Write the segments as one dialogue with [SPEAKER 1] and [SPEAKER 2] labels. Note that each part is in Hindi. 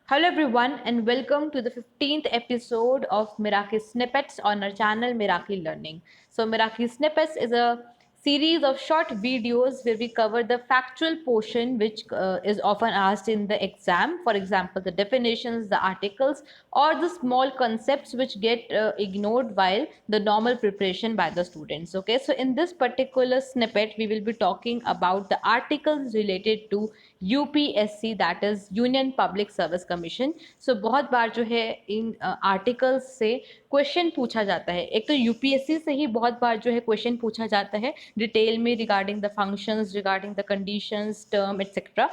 [SPEAKER 1] Hello everyone and welcome to the 15th episode of Meraki Snippets on our channel Meraki Learning. So Meraki Snippets is a series of short videos where we cover the factual portion which is often asked in the exam. For example, the definitions, the articles or the small concepts which get ignored while the normal preparation by the students. Okay, so in this particular snippet we will be talking about the articles related to UPSC that is Union Public service Commission. So बहुत बार जो है इन आर्टिकल्स से क्वेश्चन पूछा जाता है. एक तो यूपीएससी से ही बहुत बार जो है क्वेश्चन पूछा जाता है डिटेल में regarding the functions, regarding the conditions, term etcetera.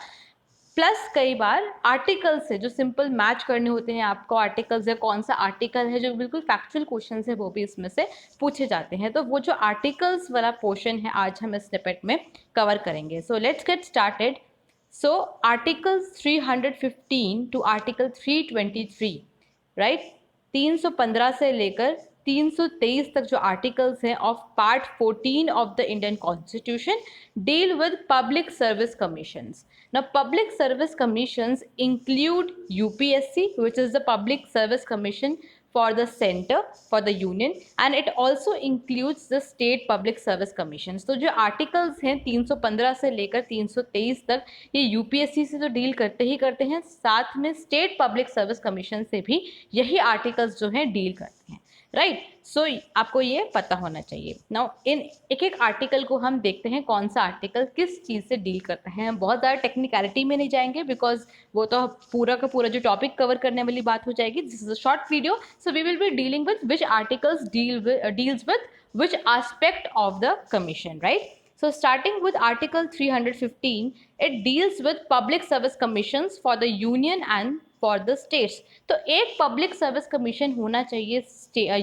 [SPEAKER 1] Plus कई बार आर्टिकल से जो सिंपल मैच करने होते हैं आपको आर्टिकल्स है, कौन सा आर्टिकल है जो बिल्कुल फैक्चुअल क्वेश्चन है वो भी इसमें से पूछे जाते हैं. तो वो जो आर्टिकल्स वाला पोर्शन है आज हम इस स्निपेट में कवर करेंगे. So let's get started. So Article 315 to Article 323, right 315 से लेकर 323 तक जो आर्टिकल्स हैं of part 14 of the Indian constitution deal with public service commissions. Now public service commissions include UPSC, which is the Public Service Commission for the center, for the union, and it also includes the state public service commissions. तो जो आर्टिकल्स हैं 315 से लेकर 323 तक ये यूपीएससी से तो डील करते ही करते हैं, साथ में स्टेट पब्लिक सर्विस कमीशन से भी यही आर्टिकल्स जो हैं डील करते हैं, राइट. सो आपको ये पता होना चाहिए. नाउ इन एक एक आर्टिकल को हम देखते हैं कौन सा आर्टिकल किस चीज़ से डील करता है. हम बहुत ज़्यादा टेक्निकलिटी में नहीं जाएंगे बिकॉज वो तो पूरा का पूरा जो टॉपिक कवर करने वाली बात हो जाएगी. This is a short video, so we will be dealing with which articles deals with which aspect of the commission, right? So starting with Article 315, it deals with public service commissions for the union and for the states. तो एक पब्लिक सर्विस कमीशन होना चाहिए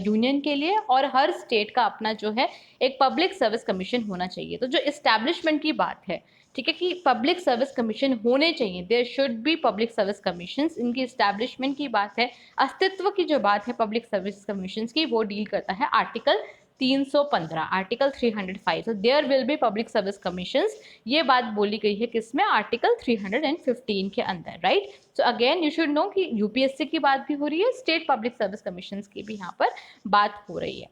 [SPEAKER 1] यूनियन के लिए और हर स्टेट का अपना जो है एक पब्लिक सर्विस कमीशन होना चाहिए. तो जो इस्टेब्लिशमेंट की बात है, ठीक है, कि पब्लिक सर्विस कमीशन होने चाहिए, there should be public service commissions, इनकी इस्टेब्लिशमेंट की बात है, अस्तित्व की जो बात है पब्लिक सर्विस कमीशंस की, वो डील करता है article 315, article 305. So there will be public service commissions. ये बात बोली गई है किसमें, आर्टिकल 315 के अंदर, right. So again you should know कि यूपीएससी की बात भी हो रही है, स्टेट पब्लिक सर्विस कमीशंस की भी यहाँ पर बात हो रही है.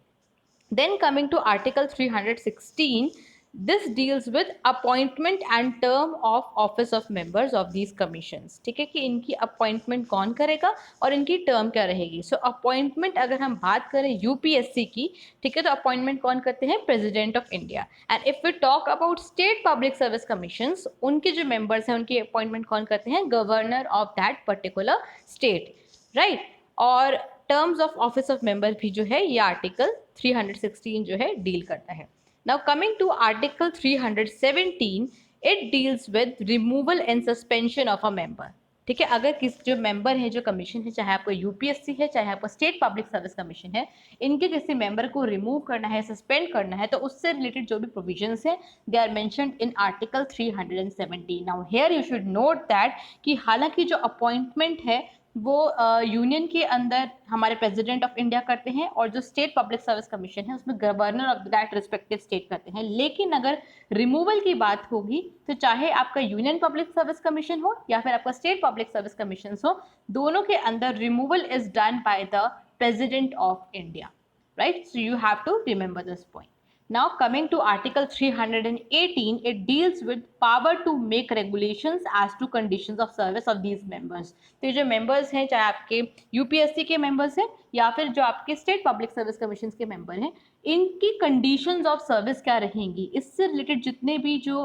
[SPEAKER 1] Then coming to article 316, this deals with appointment and term of office of members of these commissions. ठीक है, कि इनकी अपॉइंटमेंट कौन करेगा और इनकी टर्म क्या रहेगी. सो अपॉइंटमेंट अगर हम बात करें यूपीएससी की, ठीक है, तो अपॉइंटमेंट कौन करते हैं, President of India. And if we talk about state public service commissions, उनके जो मेंबर्स हैं उनकी अपॉइंटमेंट कौन करते हैं, governor of that particular state, right. और terms of office of member भी जो है ये आर्टिकल 316 जो है डील करता है. Now coming to Article 317, it deals with removal and suspension of a member. ठीक है, अगर किस जो मेंबर है, जो कमीशन है, चाहे आपको यूपीएससी है, चाहे आपको स्टेट पब्लिक सर्विस कमीशन है, इनके किसी मेंबर को रिमूव करना है, सस्पेंड करना है, तो उससे रिलेटेड जो भी प्रोविजंस है they are mentioned in article 317. Now here you should note that कि हालांकि जो अपॉइंटमेंट है वो यूनियन के अंदर हमारे प्रेसिडेंट ऑफ इंडिया करते हैं और जो स्टेट पब्लिक सर्विस कमीशन है उसमें governor of that respective state करते हैं. लेकिन अगर रिमूवल की बात होगी तो चाहे आपका यूनियन पब्लिक सर्विस कमीशन हो या फिर आपका स्टेट पब्लिक सर्विस कमीशन हो, दोनों के अंदर removal is done by the President of India, right. So you have to remember this point. Now coming to Article 318, it deals with power to make regulations as to conditions of service of these members. तो ये जो members हैं, चाहे आपके यूपीएससी के members हैं या फिर जो आपके स्टेट पब्लिक सर्विस कमीशन के मेंबर हैं, इनकी कंडीशंस ऑफ सर्विस क्या रहेंगी, इससे रिलेटेड जितने भी जो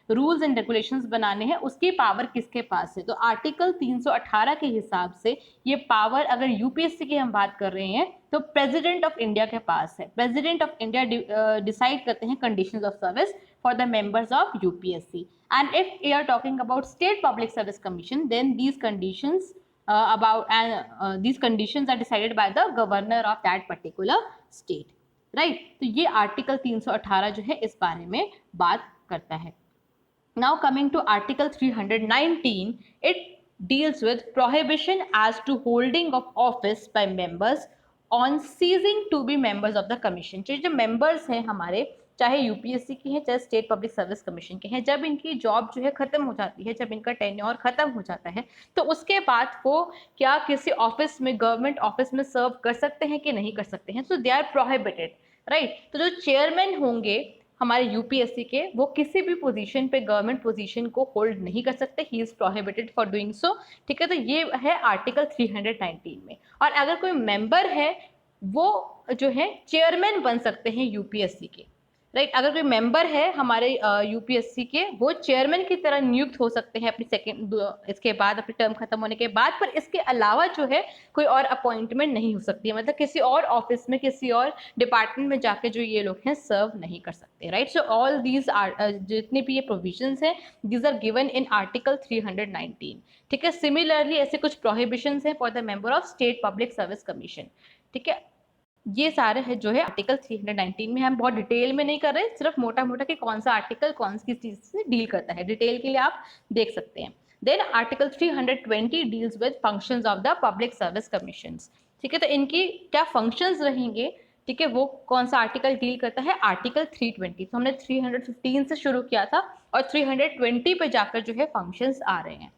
[SPEAKER 1] रूल्स एंड रेगुलेशंस बनाने हैं उसकी पावर किसके पास है. तो आर्टिकल 318 के हिसाब से ये पावर अगर यूपीएससी की हम बात कर रहे हैं तो प्रेसिडेंट ऑफ इंडिया के पास है. प्रेसिडेंट ऑफ इंडिया डिसाइड करते हैं conditions of service for the members of UPSC. And if we are talking about state public service commission, then these conditions these conditions are decided by the governor of that particular state, right. तो ये आर्टिकल 318 जो है इस बारे में बात करता है. Now coming to Article 319, it deals with prohibition as to holding of office by members on ceasing to be members of the commission. जो members हैं हमारे, चाहे यूपीएससी की हैं चाहे स्टेट पब्लिक सर्विस कमीशन के हैं, जब इनकी जॉब जो है खत्म हो जाती है, जब इनका टेन्योर खत्म हो जाता है, तो उसके बाद वो क्या किसी ऑफिस में, गवर्नमेंट ऑफिस में सर्व कर सकते हैं कि नहीं कर सकते हैं? सो दे आर प्रोहिबिटेड, राइट। तो जो चेयरमैन होंगे हमारे यूपीएससी के, वो किसी भी पोजीशन पे, गवर्नमेंट पोजीशन को होल्ड नहीं कर सकते, he is prohibited for doing so, ठीक है। तो ये है आर्टिकल 319 में। और अगर कोई मेंबर है वो जो है चेयरमैन बन सकते हैं यूपीएससी के, राइट। अगर कोई मेंबर है हमारे यूपीएससी के, वो चेयरमैन की तरह नियुक्त हो सकते हैं अपनी सेकेंड, इसके बाद अपनी टर्म खत्म होने के बाद, पर इसके अलावा जो है कोई और अपॉइंटमेंट नहीं हो सकती है, मतलब किसी और ऑफिस में, किसी और डिपार्टमेंट में जाके जो ये लोग हैं सर्व नहीं कर सकते, right. So all these are, जितनी भी ये प्रोविजंस हैं, these are given in article 319, ठीक है। सिमिलरली ऐसे कुछ प्रोहिबिशंस हैं for the member of state public service commission, ठीक है। ये सारे है जो है आर्टिकल 319 में, हम बहुत डिटेल में नहीं कर रहे, सिर्फ मोटा मोटा कि कौन सा आर्टिकल कौन सी चीज से डील करता है, डिटेल के लिए आप देख सकते हैं। Then article 320 deals with functions of the public service commissions, ठीक है। तो इनकी क्या फंक्शंस रहेंगे, ठीक है, वो कौन सा आर्टिकल डील करता है? आर्टिकल 320। तो हमने 315 से शुरू किया था और 320 पे जाकर जो है फंक्शंस आ रहे हैं।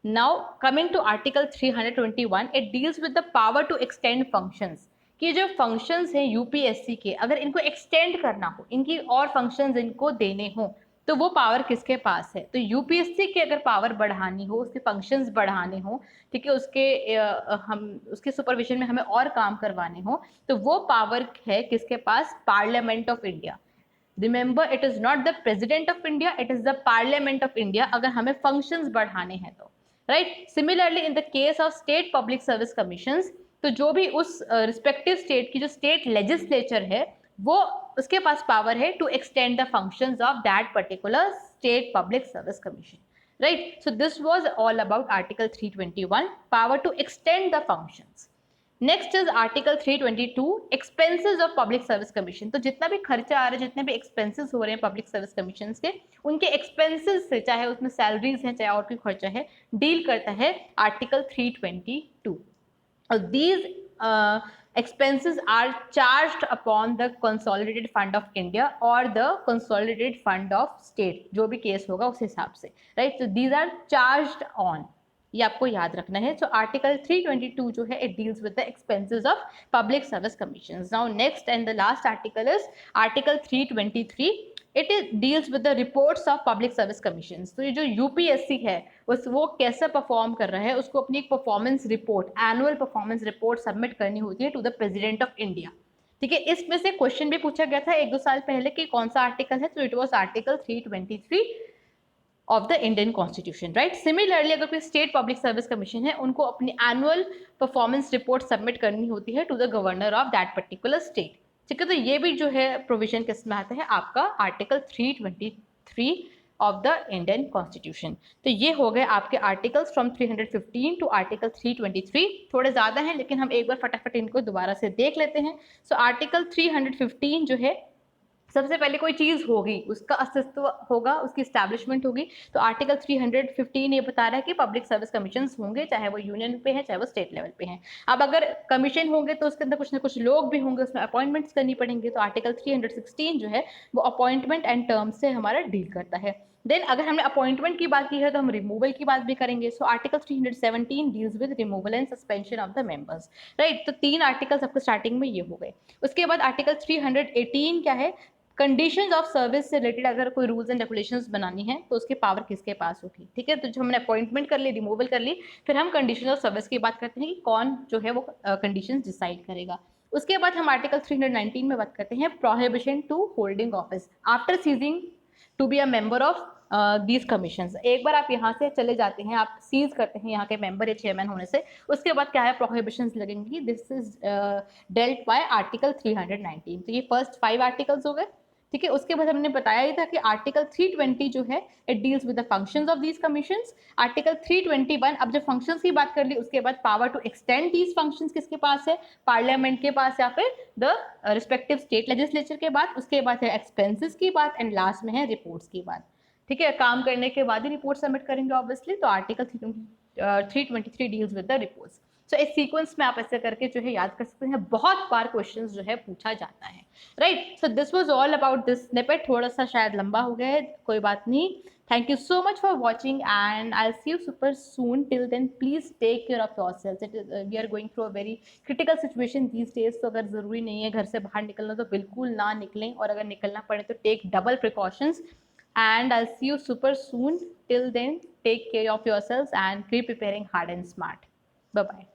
[SPEAKER 1] Now coming to article 321, it deals with the power to extend functions, कि जो फंक्शंस हैं यूपीएससी के, अगर इनको एक्सटेंड करना हो, इनकी और फंक्शंस इनको देने हो, तो वो पावर किसके पास है? तो यूपीएससी की अगर पावर बढ़ानी हो, उसके फंक्शंस बढ़ाने हो, ठीक है, हम उसके सुपरविजन में हमें और काम करवाने हो, तो वो पावर है किसके पास? Parliament of India. Remember, it is not the President of India, it is the Parliament of India, अगर हमें फंक्शंस बढ़ाने हैं तो, right. Similarly in the case of state public service commissions, तो जो भी उस रिस्पेक्टिव स्टेट की जो स्टेट लेजिस्लेचर है, वो उसके पास पावर है to extend the functions of that particular state public service commission, right. So this was all about article 321, power to extend the functions. Next is article 322, expenses of public service commission. तो जितना भी खर्चा आ रहा है, जितने भी एक्सपेंसेस हो रहे हैं पब्लिक सर्विस कमीशन के, उनके एक्सपेंसेस से, चाहे उसमें सैलरीज हैं चाहे और कोई खर्चा है, डील करता है article 322। These expenses are charged upon the consolidated fund of India or the consolidated fund of state, जो भी केस होगा उस हिसाब से, राइट। तो these are charged on, ये आपको याद रखना है। सो आर्टिकल 322 जो है, it deals with the expenses of public service commissions. Now next and the last article is article 323, it is deals with the reports of public service commissions. तो ये जो यूपीएससी है वो कैसे परफॉर्म कर रहा है, उसको अपनी एक performance report, annual performance report submit करनी होती है to the President of India, ठीक है। इसमें से क्वेश्चन भी पूछा गया था 1-2 साल पहले कि कौन सा आर्टिकल है, तो it was article 323 of the Indian constitution, right. Similarly अगर कोई स्टेट पब्लिक सर्विस कमीशन है, उनको अपनी एनुअल परफॉर्मेंस रिपोर्ट सबमिट करनी होती है to the governor of that particular state, ठीक है। तो ये भी जो है प्रोविजन किसमें आता है? आपका article 323 of the Indian constitution. तो ये हो गए आपके आर्टिकल्स फ्रॉम 315 टू आर्टिकल 323। थोड़े ज़्यादा हैं, लेकिन हम एक बार फटाफट इनको दोबारा से देख लेते हैं। सो आर्टिकल 315 जो है, सबसे पहले कोई चीज़ होगी, उसका अस्तित्व होगा, उसकी स्टैब्लिशमेंट होगी। तो आर्टिकल 315 ये बता रहा है कि पब्लिक सर्विस कमीशंस होंगे, चाहे वो यूनियन पे हैं चाहे वो स्टेट लेवल पे हैं। अब अगर कमीशन होंगे तो उसके अंदर कुछ ना कुछ लोग भी होंगे, उसमें अपॉइंटमेंट्स करनी पड़ेंगे। तो आर्टिकल 316 जो है वो अपॉइंटमेंट एंड टर्म्स से हमारा डील करता है। देन अगर हमने अपॉइंटमेंट की बात की है तो हम रिमूवल की बात भी करेंगे। So article 317 deals with removal and suspension of the members, right. तो 3 आर्टिकल्स आपको स्टार्टिंग में ये हो गए। उसके बाद आर्टिकल 318 क्या है? कंडीशंस ऑफ सर्विस से रिलेटेड अगर कोई रूल्स एंड रेगुलेशंस बनानी है तो उसकी पावर किसके पास होगी, ठीक है। तो जो हमने अपॉइंटमेंट कर ली, रिमूवल कर ली, फिर हम कंडीशंस ऑफ सर्विस की बात करते हैं कि कौन जो है वो कंडीशंस डिसाइड करेगा। उसके बाद हम आर्टिकल 319 में बात करते हैं prohibition to holding office after ceasing to be a member of these commissions. एक बार आप यहाँ से चले जाते हैं, आप सीज करते हैं यहाँ के मेंबर या चेयरमैन होने से, उसके बाद क्या है, प्रोहिबिशंस लगेंगी। This is dealt bye article 319। तो ये फर्स्ट 5 आर्टिकल्स हो गए, ठीक है। उसके बाद हमने बताया ही था कि आर्टिकल 320 जो है, it deals with the functions of these commissions. Article 321, अब जब फंक्शंस की बात कर ली, उसके बाद power to extend these functions किसके पास है? पार्लियामेंट के पास या फिर द रिस्पेक्टिव स्टेट लेजिस्लेचर के बाद। उसके बाद है एक्सपेंसेस की बात एंड लास्ट में है रिपोर्ट्स की बात, ठीक है। काम करने के बाद ही रिपोर्ट सबमिट करेंगे ऑब्वियसली। तो article 323 deals with the reports. So इस सीक्वेंस में आप ऐसे करके जो है याद कर सकते हैं, बहुत बार क्वेश्चन जो है पूछा जाता है, right. So this was all about this snippet, थोड़ा सा शायद लंबा हो गया है, कोई बात नहीं। Thank you so much for watching and I'll see you super soon. Till then, please take care of yourselves. We are going through a very critical situation these days. तो अगर ज़रूरी नहीं है घर से बाहर निकलना तो बिल्कुल ना निकलें, और अगर निकलना पड़े तो take double precautions. And I'll see you super soon. Till then, take care of yourselves and keep preparing hard and smart. Bye bye.